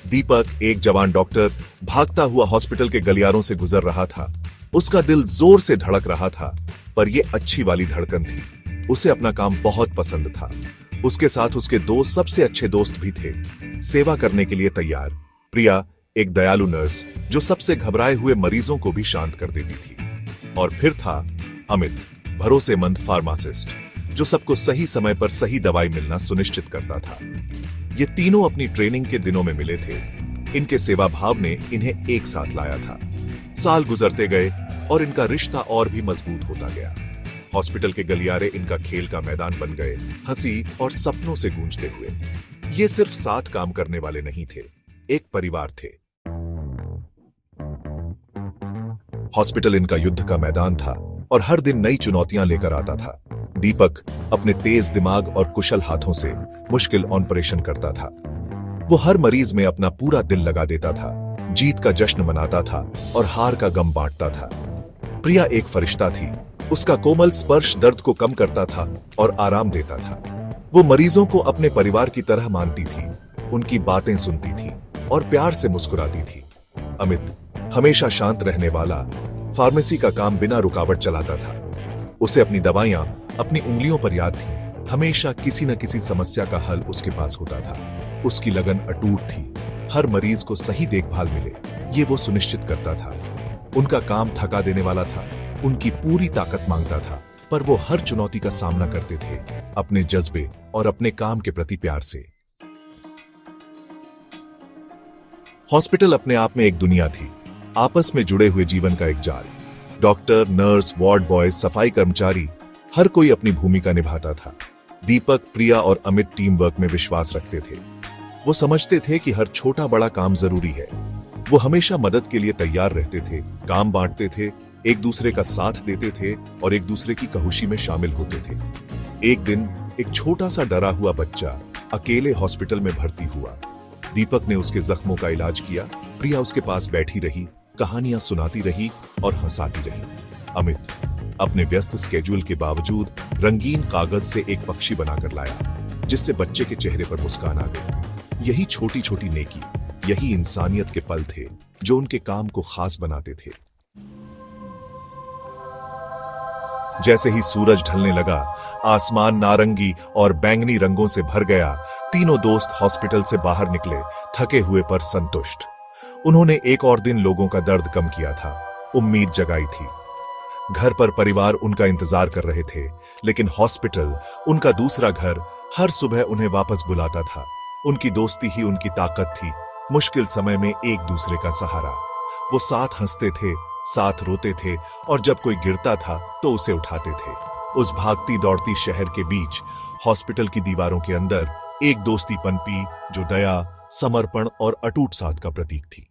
दीपक, एक जवान डॉक्टर, भागता हुआ हॉस्पिटल के गलियारों से गुजर रहा था। उसका दिल जोर से धड़क रहा था, पर यह अच्छी वाली धड़कन थी। उसे अपना काम बहुत पसंद था। उसके साथ उसके दो सबसे अच्छे दोस्त भी थे, सेवा करने के लिए तैयार। प्रिया, एक दयालु नर्स जो सबसे घबराए हुए मरीजों को भी शांत कर देती थी। और फिर था अमित, भरोसेमंद फार्मासिस्ट जो सबको सही समय पर सही दवाई मिलना सुनिश्चित करता था। ये तीनों अपनी ट्रेनिंग के दिनों में मिले थे। इनके सेवा भाव ने इन्हें एक साथ लाया था। साल गुजरते गए और इनका रिश्ता और भी मजबूत होता गया। हॉस्पिटल के गलियारे इनका खेल का मैदान बन गए, हंसी और सपनों से गूंजते हुए। ये सिर्फ साथ काम करने वाले नहीं थे, एक परिवार थे। हॉस्पिटल इनका युद्ध का मैदान था और हर दिन नई चुनौतियां लेकर आता था। दीपक अपने तेज दिमाग और कुशल हाथों से मुश्किल ऑपरेशन करता था। वो हर मरीज में अपना पूरा दिल लगा देता था, जीत का जश्न मनाता था और हार का गम बांटता था। प्रिया एक फरिश्ता थी। उसका कोमल स्पर्श दर्द को कम करता था और आराम देता था। वो मरीजों को अपने परिवार की तरह मानती थी, उनकी बातें सुनती थी और प्यार से मुस्कुराती थी। अमित, हमेशा शांत रहने वाला, फार्मेसी का काम बिना रुकावट चलाता था। उसे अपनी दवाइयां अपनी उंगलियों पर याद थी। हमेशा किसी न किसी समस्या का हल उसके पास होता था। उसकी लगन अटूट थी, हर मरीज को सही देखभाल मिले, ये वो सुनिश्चित करता था। उनका काम थका देने वाला था, उनकी पूरी ताकत मांगता था, पर वो हर चुनौती का सामना करते थे अपने जज्बे और अपने काम के प्रति प्यार से। हॉस्पिटल अपने आप में एक दुनिया थी, आपस में जुड़े हुए जीवन का एक जाल। डॉक्टर, नर्स, वार्ड बॉय, सफाई कर्मचारी, हर कोई अपनी भूमिका निभाता था। दीपक, प्रिया और अमित टीम वर्क में विश्वास रखते थे। वो समझते थे कि हर छोटा बड़ा काम जरूरी है। वो हमेशा मदद के लिए तैयार रहते थे, काम बांटते थे, एक दूसरे का साथ देते थे और एक दूसरे की खुशी में शामिल होते थे। एक दिन एक छोटा सा डरा हुआ बच्चा अकेले हॉस्पिटल में भर्ती हुआ। दीपक ने उसके जख्मों का इलाज किया। प्रिया उसके पास बैठी रही, कहानियां सुनाती रही और हंसाती रही। अमित अपने व्यस्त स्केड्यूल के बावजूद रंगीन कागज से एक पक्षी बनाकर लाया, जिससे बच्चे के चेहरे पर मुस्कान आ गई। यही छोटी छोटी नेकी, यही इंसानियत के पल थे जो उनके काम को खास बनाते थे। जैसे ही सूरज ढलने लगा, आसमान नारंगी और बैंगनी रंगों से भर गया। तीनों दोस्त हॉस्पिटल से बाहर निकले, थके हुए पर संतुष्ट। उन्होंने एक और दिन लोगों का दर्द कम किया था, उम्मीद जगाई थी। घर पर परिवार उनका इंतजार कर रहे थे, लेकिन हॉस्पिटल, उनका दूसरा घर, हर सुबह उन्हें वापस बुलाता था। उनकी दोस्ती ही उनकी ताकत थी, मुश्किल समय में एक दूसरे का सहारा। वो साथ हंसते थे, साथ रोते थे और जब कोई गिरता था तो उसे उठाते थे। उस भागती दौड़ती शहर के बीच, हॉस्पिटल की दीवारों के अंदर एक दोस्ती पनपी जो दया, समर्पण और अटूट साथ का प्रतीक थी।